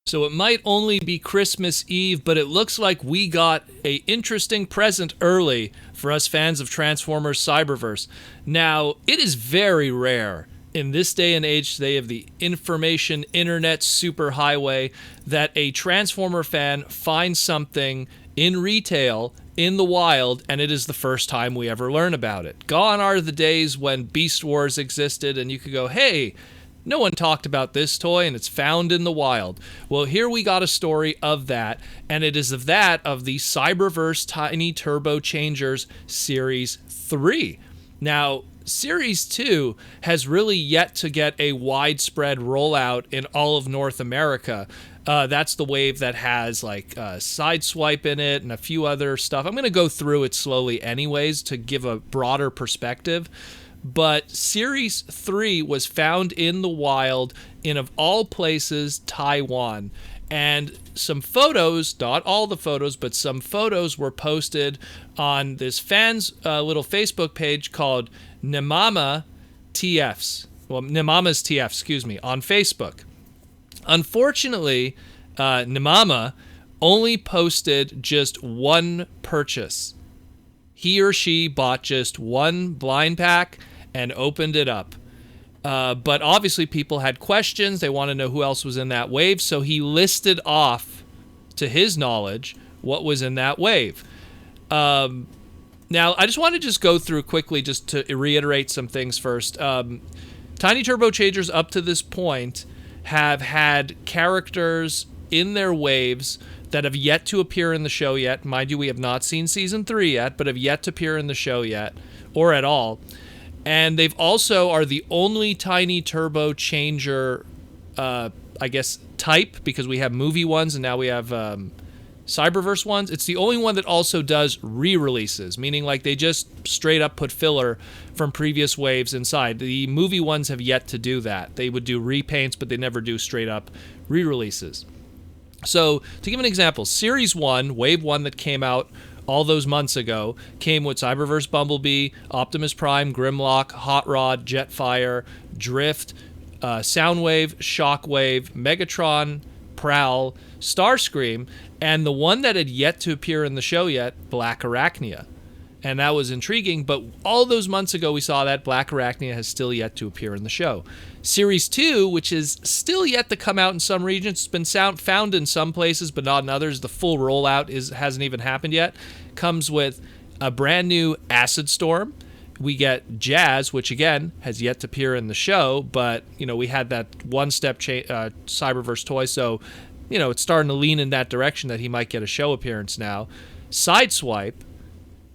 So it might only be Christmas Eve, but it looks like we got a interesting present early for us fans of Transformers Cyberverse. Now, it is very rare in this day and age today of the information internet superhighway that a Transformer fan finds something in retail in the wild, and it is the first time we ever learn about it. Gone are the days when Beast Wars existed and you could go, hey, no one talked about this toy, and it's found in the wild. Well, here we got a story of that, and it is of the Cyberverse Tiny Turbo Changers Series 3. Now, Series 2 has really yet to get a widespread rollout in all of North America. That's the wave that has like Sideswipe in it and a few other stuff. I'm going to go through it slowly anyways to give a broader perspective. But Series 3 was found in the wild in, of all places, Taiwan. And some photos, not all the photos, but some photos were posted on this fan's little Facebook page called Nemama TFs. Well, Nemama's TF, excuse me, on Facebook. Unfortunately, Nemama only posted just one purchase. He or she bought just one blind pack and opened it up. But obviously people had questions. They want to know who else was in that wave. So he listed off, to his knowledge, what was in that wave. Now, I just want to just go through quickly just to reiterate some things first. Tiny Turbo Changers up to this point have had characters in their waves that have yet to appear in the show yet. Mind you, we have not seen Season 3 yet, but have yet to appear in the show yet, or at all. And they've also are the only Tiny Turbo Changer, type, because we have movie ones and now we have Cyberverse ones. It's the only one that also does re-releases, meaning like they just straight up put filler from previous waves inside. The movie ones have yet to do that. They would do repaints, but they never do straight up re-releases. So, to give an example, Series 1, Wave 1 that came out all those months ago, came with Cyberverse Bumblebee, Optimus Prime, Grimlock, Hot Rod, Jetfire, Drift, Soundwave, Shockwave, Megatron, Prowl, Starscream, and the one that had yet to appear in the show yet, Black Arachnia. And that was intriguing, but all those months ago we saw that Black Arachnia has still yet to appear in the show. Series 2, which is still yet to come out in some regions, it's been found in some places but not in others. The full rollout hasn't even happened yet. Comes with a brand new Acid Storm. We get Jazz, which again has yet to appear in the show, but we had that one-step Cyberverse toy, so it's starting to lean in that direction that he might get a show appearance now. Sideswipe.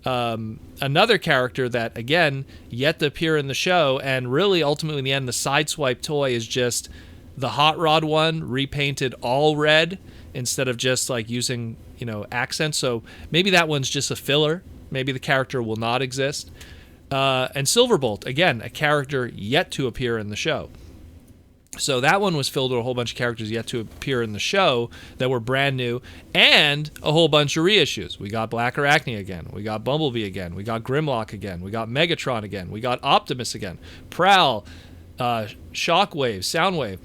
Another character that, again, yet to appear in the show, and really, ultimately, in the end, the Sideswipe toy is just the Hot Rod one repainted all red instead of just, like, using, accents. So maybe that one's just a filler. Maybe the character will not exist. And Silverbolt, again, a character yet to appear in the show. So that one was filled with a whole bunch of characters yet to appear in the show that were brand new, and a whole bunch of reissues. We got Black Arachnia again. We got Bumblebee again. We got Grimlock again. We got Megatron again. We got Optimus again. Prowl, Shockwave, Soundwave.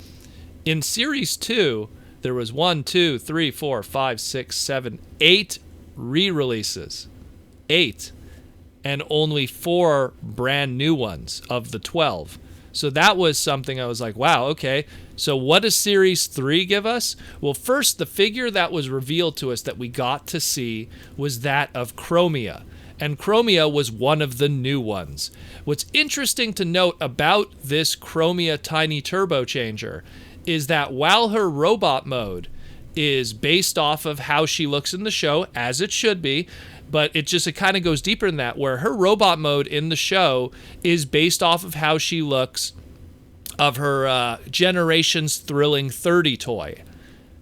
In Series 2, there was 1, 2, 3, 4, 5, 6, 7, 8 re-releases. 8. And only 4 brand new ones of the 12. So that was something I was like, wow, okay. So what does Series 3 give us? Well, first, the figure that was revealed to us that we got to see was that of Chromia. And Chromia was one of the new ones. What's interesting to note about this Chromia Tiny Turbo Changer is that while her robot mode is based off of how she looks in the show, as it should be, but it kind of goes deeper than that, where her robot mode in the show is based off of how she looks of her Generations Thrilling 30 toy.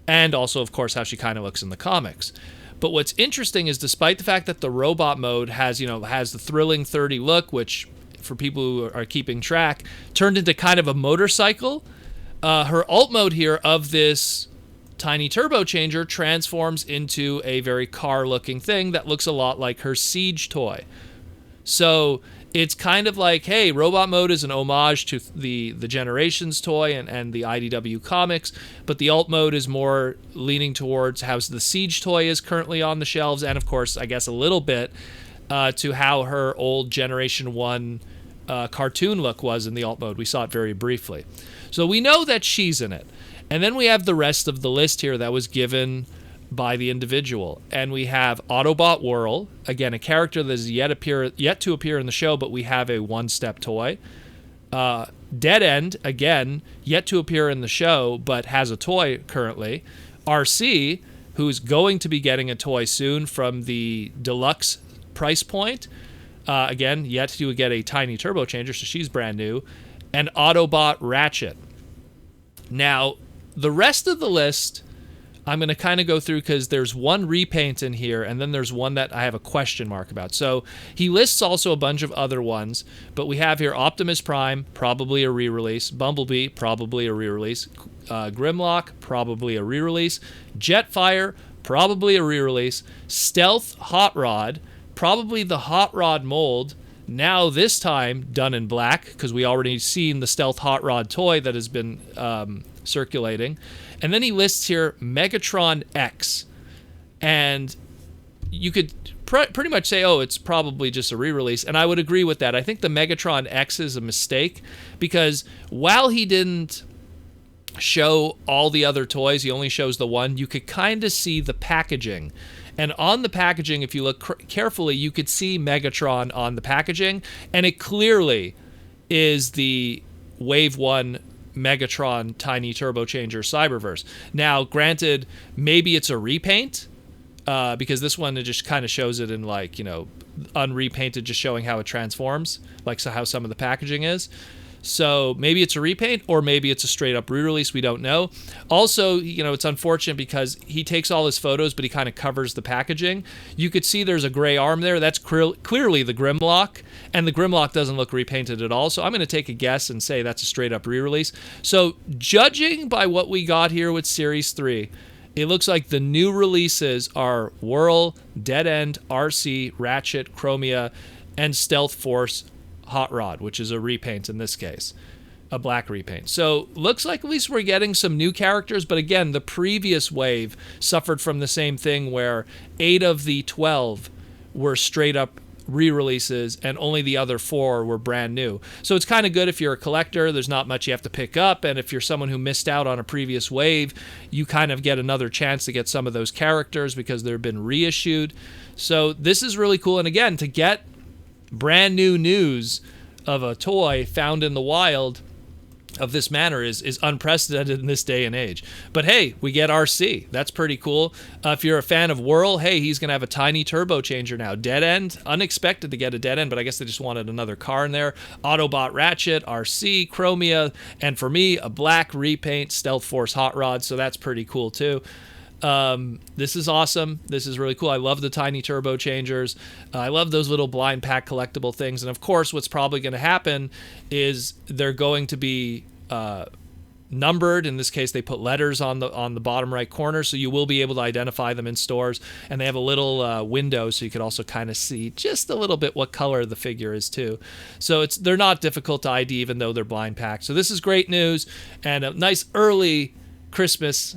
And also, of course, how she kind of looks in the comics. But what's interesting is despite the fact that the robot mode has the Thrilling 30 look, which for people who are keeping track, turned into kind of a motorcycle, her alt mode here of this Tiny Turbo Changer transforms into a very car-looking thing that looks a lot like her Siege toy. So it's kind of like, hey, Robot Mode is an homage to the Generations toy and the IDW comics, but the Alt Mode is more leaning towards how the Siege toy is currently on the shelves, and of course, I guess a little bit to how her old Generation 1 cartoon look was in the Alt Mode. We saw it very briefly. So we know that she's in it. And then we have the rest of the list here that was given by the individual. And we have Autobot Whirl, again, a character that is yet to appear in the show, but we have a one-step toy. Dead End, again, yet to appear in the show, but has a toy currently. Arcee, who's going to be getting a toy soon from the deluxe price point. Again, yet to get a tiny turbo changer, so she's brand new. And Autobot Ratchet. Now, the rest of the list, I'm going to kind of go through because there's one repaint in here, and then there's one that I have a question mark about. So he lists also a bunch of other ones, but we have here Optimus Prime, probably a re-release. Bumblebee, probably a re-release. Grimlock, probably a re-release. Jetfire, probably a re-release. Stealth Hot Rod, probably the Hot Rod mold. Now this time done in black, because we already seen the Stealth Hot Rod toy that has been circulating. And then he lists here Megatron X. And you could pretty much say, oh, it's probably just a re-release. And I would agree with that. I think the Megatron X is a mistake, because while he didn't show all the other toys, he only shows the one, you could kind of see the packaging. And on the packaging, if you look carefully, you could see Megatron on the packaging, and it clearly is the Wave 1 Megatron Tiny Turbo Changer Cyberverse. Now, granted, maybe it's a repaint, because this one, it just kind of shows it in, like, you know, unrepainted, just showing how it transforms, like how some of the packaging is. So maybe it's a repaint, or maybe it's a straight up re-release. We don't know. Also, you know, it's unfortunate because he takes all his photos, but he kind of covers the packaging. You could see there's a gray arm there. That's clearly the Grimlock, and the Grimlock doesn't look repainted at all. So I'm going to take a guess and say that's a straight up re-release. So judging by what we got here with Series 3, it looks like the new releases are Whirl, Dead End, Arcee, Ratchet, Chromia, and Stealth Force Hot Rod, which is a repaint in this case, a black repaint. So looks like at least we're getting some new characters, but again, the previous wave suffered from the same thing where 8 of the 12 were straight up re-releases and only the other 4 were brand new. So it's kind of good if you're a collector. There's not much you have to pick up, and if you're someone who missed out on a previous wave, you kind of get another chance to get some of those characters because they've been reissued. So this is really cool, and again, to get brand new news of a toy found in the wild of this manner is unprecedented in this day and age. But hey, we get Arcee. That's pretty cool. If you're a fan of Whirl, hey, he's going to have a tiny turbo changer now. Dead End, unexpected to get a Dead End, but I guess they just wanted another car in there. Autobot Ratchet, Arcee, Chromia, and for me, a black repaint Stealth Force Hot Rod, so that's pretty cool too. This is awesome. This is really cool. I love the tiny turbo changers. I love those little blind pack collectible things. And of course, what's probably going to happen is they're going to be numbered. In this case, they put letters on the bottom right corner, so you will be able to identify them in stores. And they have a little window, so you could also kind of see just a little bit what color the figure is too. So they're not difficult to ID, even though they're blind packed. So this is great news and a nice early Christmas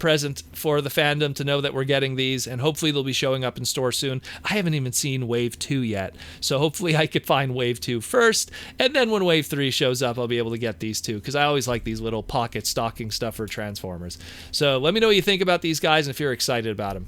present for the fandom to know that we're getting these, and hopefully they'll be showing up in store soon. I haven't even seen Wave 2 yet, so hopefully I could find Wave 2 first, and then when Wave 3 shows up, I'll be able to get these too, because I always like these little pocket stocking stuffer Transformers. So let me know what you think about these guys and if you're excited about them.